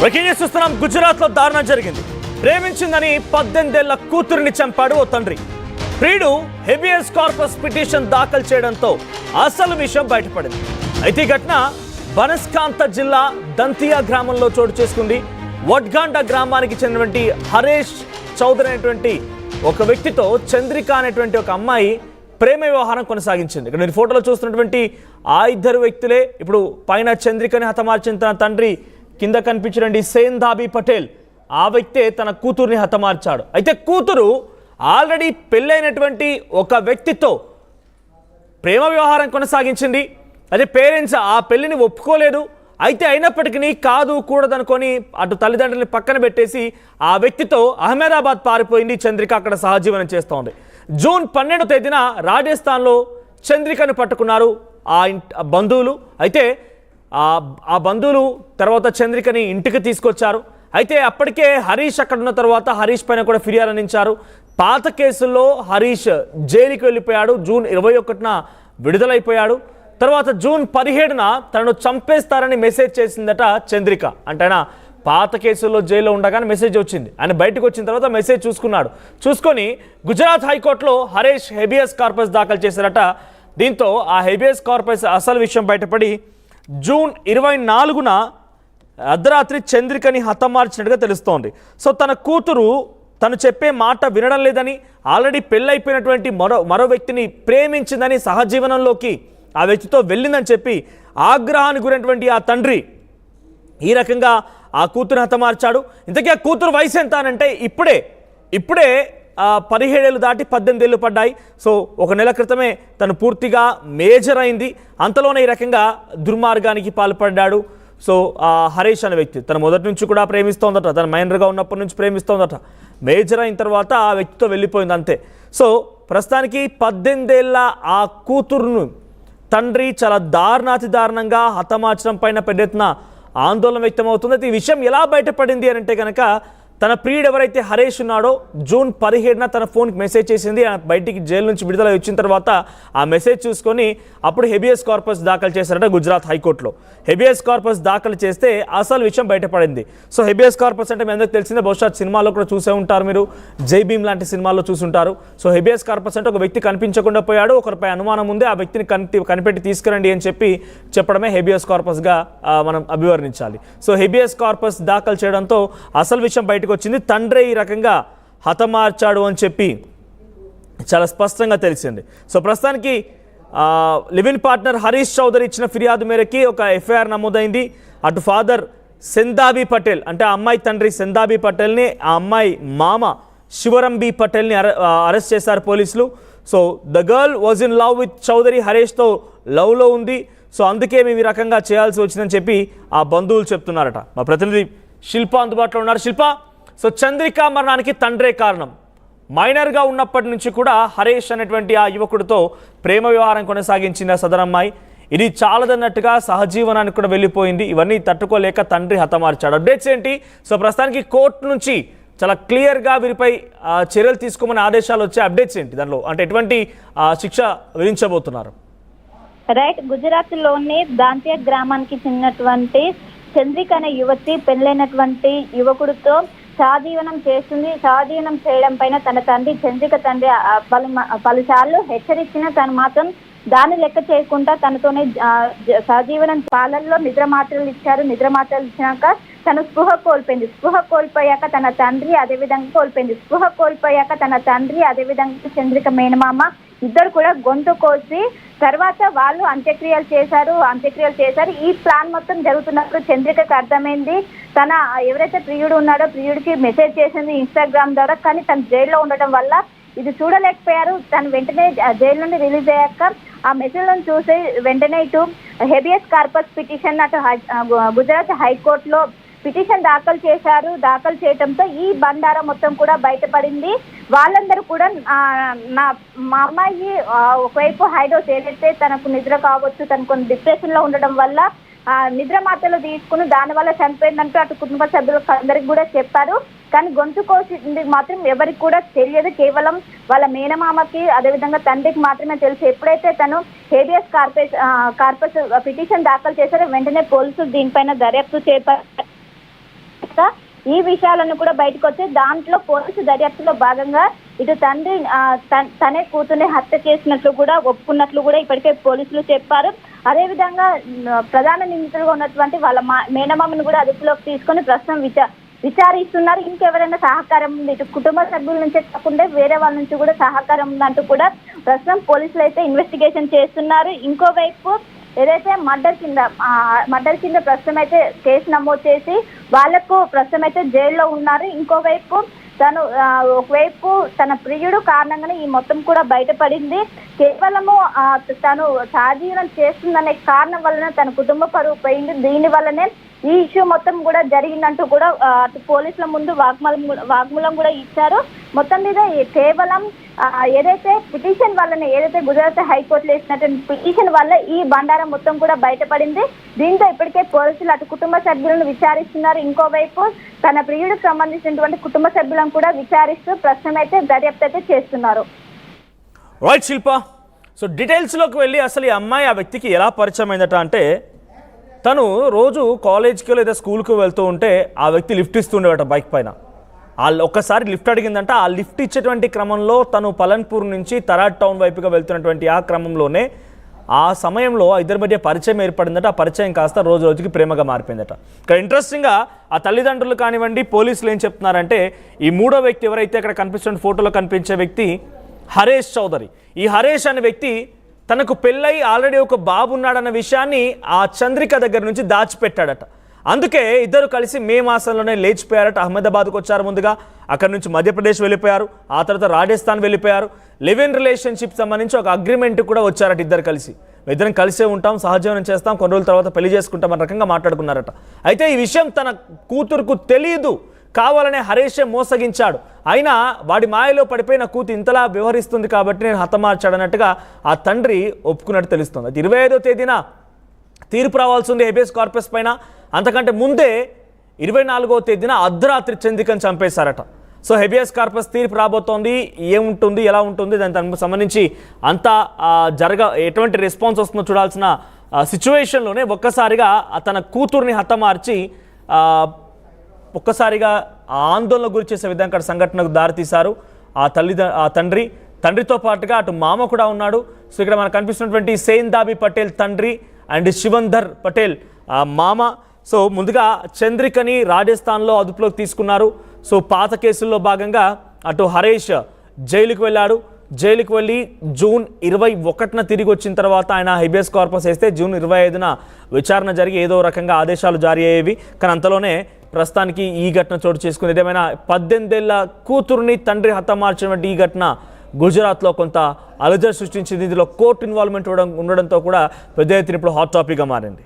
చూస్తున్నాం. గుజరాత్ లో దారుణం జరిగింది. ప్రేమించిందని 18 ఏళ్ల కూతురిని చంపాడు ఓ తండ్రి. ప్రియుడు హెబియస్ కార్పస్ పిటిషన్ దాఖలు చేయడంతో అసలు విషయం బయటపడింది. అయితే ఈ ఘటన బనస్కాంత జిల్లా దంతియా గ్రామంలో చోటు చేసుకుంది. వడ్గాండ గ్రామానికి చెందినటువంటి హరీష్ చౌదరి అనేటువంటి ఒక వ్యక్తితో చంద్రిక అనేటువంటి ఒక అమ్మాయి ప్రేమ వ్యవహారం కొనసాగించింది. ఇక్కడ మీరు ఫోటోలో చూస్తున్నటువంటి ఆ ఇద్దరు వ్యక్తులే. ఇప్పుడు పైన చంద్రికని హతమార్చిన తన తండ్రి, కింద కనిపించినండి సేందాబీ పటేల్, ఆ వ్యక్తే తన కూతుర్ని హతమార్చాడు. అయితే కూతురు ఆల్రెడీ పెళ్ళైనటువంటి ఒక వ్యక్తితో ప్రేమ వ్యవహారం కొనసాగించింది. అదే పేరెంట్స్ ఆ పెళ్లిని ఒప్పుకోలేదు. అయితే అయినప్పటికీ కాదు కూడదనుకొని అటు తల్లిదండ్రులని పక్కన పెట్టేసి ఆ వ్యక్తితో అహ్మదాబాద్ పారిపోయింది చంద్రిక. అక్కడ సహజీవనం చేస్తోంది. జూన్ 12వ తేదీన రాజస్థాన్లో చంద్రికను పట్టుకున్నారు ఆ బంధువులు. అయితే ఆ బంధువులు తర్వాత చంద్రికని ఇంటికి తీసుకొచ్చారు. అయితే అప్పటికే హరీష్ అక్కడ ఉన్న తర్వాత హరీష్ పైన కూడా ఫిర్యాదు అందించారు. పాత కేసుల్లో హరీష్ జైలుకి వెళ్ళిపోయాడు. జూన్ 21న విడుదలైపోయాడు. తర్వాత జూన్ 17న తనను చంపేస్తారని మెసేజ్ చేసిందట చంద్రిక. అంటే ఆయన పాత కేసుల్లో జైల్లో ఉండగానే మెసేజ్ వచ్చింది. ఆయన బయటకు వచ్చిన తర్వాత మెసేజ్ చూసుకొని గుజరాత్ హైకోర్టులో హరీష్ హెబియస్ కార్పస్ దాఖలు చేశారట. దీంతో ఆ హెబియస్ కార్పస్ అసలు విషయం బయటపడి జూన్ 24న అర్ధరాత్రి చంద్రికని హతమార్చినట్టుగా తెలుస్తోంది. సో తన కూతురు తను చెప్పే మాట వినడం లేదని, ఆల్రెడీ పెళ్ళైపోయినటువంటి మరో వ్యక్తిని ప్రేమించిందని, సహజీవనంలోకి ఆ వ్యక్తితో వెళ్ళిందని చెప్పి ఆగ్రహానికి గురైనటువంటి ఆ తండ్రి ఈ రకంగా ఆ కూతురు హతమార్చాడు. ఇంతకీ ఆ కూతురు వయసు ఎంత అనంటే ఇప్పుడే 17 ఏళ్ళు దాటి 18 ఏళ్ళు పడ్డాయి. సో ఒక నెల క్రితమే తను పూర్తిగా మేజర్ అయింది. అంతలోనే ఈ రకంగా దుర్మార్గానికి పాల్పడ్డాడు. సో హరీష్ అనే వ్యక్తి తను మొదటి నుంచి కూడా ప్రేమిస్తోందట. తను మైనర్గా ఉన్నప్పటి నుంచి ప్రేమిస్తోందట. మేజర్ అయిన తర్వాత ఆ వ్యక్తితో వెళ్ళిపోయింది అంతే. సో ప్రస్తుతానికి 18 ఏళ్ళ ఆ కూతురును తండ్రి చాలా దారుణంగా హతమార్చడం పైన పెద్ద ఎత్తున ఆందోళన వ్యక్తమవుతుంది. అయితే ఈ విషయం ఎలా బయటపడింది అని అంటే కనుక తన ప్రియుడు ఎవరైతే హరీష్ ఉన్నాడో జూన్ 17న తన ఫోన్కి మెసేజ్ చేసింది. బయటికి జైలు నుంచి విడుదల వచ్చిన తర్వాత ఆ మెసేజ్ చూసుకొని అప్పుడు హెబియస్ కార్పస్ దాఖలు చేశారట గుజరాత్ హైకోర్టులో. హెబియస్ కార్పస్ దాఖలు చేస్తే అసలు విషయం బయటపడింది. సో హెబియస్ కార్పస్ అంటే మీ అందరికీ తెలిసిందే, బహుశా సినిమాలో కూడా చూసే ఉంటారు మీరు, జై భీమ్ లాంటి సినిమాల్లో చూసుంటారు. సో హెబియస్ కార్పస్ అంటే ఒక వ్యక్తి కనిపించకుండా పోయాడు, ఒకరిపై అనుమానం ఉంది, ఆ వ్యక్తిని కనిపెట్టి తీసుకురండి అని చెప్పడమే హెబియస్ కార్పస్గా మనం అభివర్ణించాలి. సో హెబియస్ కార్పస్ దాఖలు చేయడంతో అసలు విషయం బయటకు వచ్చింది. తండ్రి ఈ రకంగా హతమార్చాడు అని చెప్పి చాలా స్పష్టంగా తెలిసింది. సో ప్రస్తుతానికి లివిన్ పార్ట్నర్ హరీష్ చౌదరి ఇచ్చిన ఫిర్యాదు మేరకి ఒక ఎఫ్ఐఆర్ నమోదైంది. అటు ఫాదర్ సెందాబీ పటేల్ అంటే ఆ అమ్మాయి తండ్రి సెందాబీ పటేల్ని, ఆ అమ్మాయి మామ శివరంబీ పటేల్ని అరెస్ట్ చేశారు పోలీసులు. So the girl was in love with Chaudhary, హరీష్తో లవ్లో ఉంది. సో అందుకే మేము ఈ రకంగా చేయాల్సి వచ్చిందని చెప్పి ఆ బంధువులు చెప్తున్నారట. మా ప్రతినిధి శిల్ప అందుబాటులో ఉన్నారు. శిల్ప, సో చంద్రిక మరణానికి తండ్రే కారణం. మైనర్గా ఉన్నప్పటి నుంచి కూడా హరీష్ అనేటువంటి ఆ యువకుడితో ప్రేమ వ్యవహారం కొనసాగించింది ఆ సదరమ్మాయి. ఇది చాలదన్నట్టుగా సహజీవనానికి కూడా వెళ్ళిపోయింది. ఇవన్నీ తట్టుకోలేక తండ్రి హతమార్చాడు. అప్డేట్స్ ఏంటి? సో ప్రస్తుతానికి కోర్టు నుంచి చాలా క్లియర్గా వీరిపై చర్యలు తీసుకోమని ఆదేశాలు వచ్చే అప్డేట్స్ ఏంటి? దానిలో అంటే ఎటువంటి శిక్ష విధించబోతున్నారు? రైట్, గుజరాత్ లోని దాంతియా గ్రామానికి చెందినటువంటి చంద్రిక అనే యువతి పెళ్ళైనటువంటి యువకుడితో సహజీవనం చేస్తుంది. సహజీవనం చేయడం పైన తన తండ్రి, చంద్రిక తండ్రి పలుసార్లు హెచ్చరించిన తను మాత్రం దాన్ని లెక్క చేయకుండా తనతోనే సహజీవనం పాలల్లో నిద్ర మాత్రలు ఇచ్చారు. నిద్ర మాత్రలు ఇచ్చినాక తను స్పృహ కోల్పోయాక తన తండ్రి అదేవిధంగా చంద్రిక మేనమామ ఇద్దరు కూడా గొంతు కోసి తర్వాత వాళ్ళు అంత్యక్రియలు చేశారు. ఈ ప్లాన్ మొత్తం జరుగుతున్నప్పుడు చంద్రికకు అర్థమైంది. తన ఎవరైతే ప్రియుడు ఉన్నాడో ప్రియుడికి మెసేజ్ చేసింది ఇన్స్టాగ్రామ్ ద్వారా. కానీ తను జైల్లో ఉండటం వల్ల ఇది చూడలేకపోయారు. తను వెంటనే జైలు నుండి రిలీజ్ అయ్యాక ఆ మెసేజ్లను చూసి వెంటనే ఇటు హెబియస్ కార్పస్ పిటిషన్ అటు గుజరాత్ హైకోర్టులో పిటిషన్ దాఖలు చేశారు. దాఖలు చేయడంతో ఈ బండారా మొత్తం కూడా బయటపడింది. వాళ్ళందరూ కూడా మా అమ్మాయి ఒకవైపు హైడోస్ ఏదైతే తనకు నిద్ర కావచ్చు, తను కొన్ని డిప్రెషన్లో ఉండడం వల్ల నిద్ర మాత్రలు తీసుకుని దానివల్ల చనిపోయిందంటూ అటు కుటుంబ సభ్యులకు అందరికి కూడా చెప్పారు. కానీ గొంతు కోసింది మాత్రం ఎవరికి కూడా తెలియదు. కేవలం వాళ్ళ మేనమామకి అదేవిధంగా తండ్రికి మాత్రమే తెలుసు. ఎప్పుడైతే తను హేబియస్ కార్పస్ పిటిషన్ దాఖలు చేశారో వెంటనే పోలీసులు దీనిపైన దర్యాప్తు చేపట్టారు. తర్వాత ఈ విషయాలను కూడా బయటకు వచ్చి దాంట్లో పోలీసు దర్యాప్తులో భాగంగా ఇటు తండ్రి తనే కూతుర్ని హత్య చేసినట్లు కూడా ఒప్పుకున్నట్లు కూడా ఇప్పటికే పోలీసులు చెప్పారు. అదేవిధంగా ప్రధాన నిందితులుగా ఉన్నటువంటి వాళ్ళ మేనమామను కూడా అదుపులోకి తీసుకొని ప్రస్తుతం విచారిస్తున్నారు. ఇంకెవరైనా సహకారం ఉంది, ఇటు కుటుంబ సభ్యుల నుంచే కాకుండా వేరే వాళ్ళ నుంచి కూడా సహకారం ఉందంటూ కూడా ప్రస్తుతం పోలీసులు అయితే ఇన్వెస్టిగేషన్ చేస్తున్నారు. ఇంకోవైపు ఏదైతే మర్డర్ కింద ప్రస్తుతం అయితే కేసు నమోదు చేసి వాళ్లకు ప్రస్తుతం అయితే జైల్లో ఉన్నారు. ఇంకోవైపు ఒకవైపు తన ప్రియుడు కారణంగానే ఈ మొత్తం కూడా బయటపడింది. కేవలము తను సహజీవనం చేస్తుందనే కారణం వల్లనే తన కుటుంబ పరువు పోయింది. దీని వల్లనే ఈ ఇష్యూ మొత్తం కూడా జరిగిందంటూ కూడా పోలీసుల ముందు వాగ్మూలం కూడా ఇచ్చారు. మొత్తం మీద కేవలం ఏదైతే పిటిషన్ వల్లనే, ఏదైతే గుజరాత్ హైకోర్టులో వేసినటువంటి పిటిషన్ వల్ల ఈ బండారం మొత్తం కూడా బయటపడింది. దీంతో ఇప్పటికే పోలీసులు అటు కుటుంబ సభ్యులను విచారిస్తున్నారు. ఇంకోవైపు తన ప్రియుడికి సంబంధించినటువంటి కుటుంబ సభ్యులను కూడా విచారిస్తూ ప్రస్తుతం అయితే దర్యాప్తు అయితే చేస్తున్నారు. రైట్ శిల్ప, సో డీటెయిల్స్లోకి వెళ్ళి అసలు ఈ అమ్మాయి ఆ వ్యక్తికి ఎలా పరిచయం అయిందట అంటే, తను రోజు కాలేజ్కి లేదా స్కూల్కి వెళ్తూ ఉంటే ఆ వ్యక్తి లిఫ్ట్ ఇస్తుండేవాట బైక్ పైన. ఒక్కసారి లిఫ్ట్ అడిగిందంట. ఆ లిఫ్ట్ ఇచ్చేటువంటి క్రమంలో తను పలన్పూర్ నుంచి తరాడ్ టౌన్ వైపుగా వెళ్తున్నటువంటి ఆ క్రమంలోనే ఆ సమయంలో ఇద్దరి మధ్య పరిచయం ఏర్పడిందట. ఆ పరిచయం కాస్త రోజు రోజుకి ప్రేమగా మారిపోయిందట. ఇక్కడ ఇంట్రెస్టింగ్గా ఆ తల్లిదండ్రులు కానివ్వండి, పోలీసులు ఏం చెప్తున్నారంటే, ఈ మూడో వ్యక్తి ఎవరైతే ఇక్కడ కనిపిస్తున్న ఫోటోలో కనిపించే వ్యక్తి హరేష్ చౌదరి. ఈ హరేష్ అనే వ్యక్తి తనకు పెళ్ళై ఆల్రెడీ ఒక బాబు ఉన్నాడన్న విషయాన్ని ఆ చంద్రిక దగ్గర నుంచి దాచిపెట్టాడట. అందుకే ఇద్దరు కలిసి మే మాసంలోనే లేచిపోయారట. అహ్మదాబాద్కు వచ్చారు. ముందుగా అక్కడి నుంచి మధ్యప్రదేశ్ వెళ్ళిపోయారు. ఆ తర్వాత రాజస్థాన్ వెళ్ళిపోయారు. లివ్ ఇన్ రిలేషన్షిప్ సంబంధించి ఒక అగ్రిమెంట్ కూడా వచ్చారట. ఇద్దరు కలిసి ఇద్దరం కలిసే ఉంటాం, సహజీవనం చేస్తాం, కొన్ని రోజుల తర్వాత పెళ్లి చేసుకుంటాం అన్న రకంగా మాట్లాడుకున్నారట. అయితే ఈ విషయం తన కూతురుకు తెలియదు. కావాలనే హరేషే మోసగించాడు. అయినా వాడి మాయలో పడిపోయిన కూతురు ఇంతలా వ్యవహరిస్తుంది కాబట్టి నేను హతమార్చాడన్నట్టుగా ఆ తండ్రి ఒప్పుకున్నట్టు తెలుస్తుంది. అది 25వ తేదీన తీర్పు రావాల్సి ఉంది హెబియస్ కార్పస్ పైన. అంతకంటే ముందే 24వ తేదీన అర్ధరాత్రి చంద్రికను చంపేశారట. సో హెబియస్ కార్పస్ తీర్పు రాబోతోంది. ఏముంటుంది, ఎలా ఉంటుంది, దానికి సంబంధించి అంతా ఎటువంటి రెస్పాన్స్ వస్తుందో చూడాల్సిన సిచ్యువేషన్లోనే ఒక్కసారిగా తన కూతుర్ని హతమార్చి ఒక్కసారిగా ఆందోళన గురి చేసే విధంగా సంఘటనకు దారితీశారు ఆ తండ్రితో పాటుగా అటు మామ కూడా ఉన్నాడు. సో ఇక్కడ మనకు కనిపిస్తున్నటువంటి సేందాబి పటేల్ తండ్రి అండ్ శివంధర్ పటేల్ మామ. సో ముందుగా చంద్రికని రాజస్థాన్లో అదుపులోకి తీసుకున్నారు. సో పాత కేసుల్లో భాగంగా అటు హరేష్ జైలుకు వెళ్ళాడు. జైలుకు వెళ్ళి జూన్ 21న తిరిగి వచ్చిన తర్వాత ఆయన హెబియస్ కార్పస్ వేస్తే జూన్ 25న విచారణ జరిగి ఏదో రకంగా ఆదేశాలు జారీ అయ్యేవి. కానీ అంతలోనే ప్రస్తుతానికి ఈ ఘటన చోటు చేసుకుంది. ఏదేమైనా 18 ఏళ్ల కూతురుని తండ్రి హతమార్చినటువంటి ఈ ఘటన గుజరాత్లో కొంత అలజడి సృష్టించింది. ఇందులో కోర్టు ఇన్వాల్వ్మెంట్ ఉండడంతో కూడా పెద్ద ఎత్తున ఇప్పుడు హాట్ టాపిక్గా మారింది.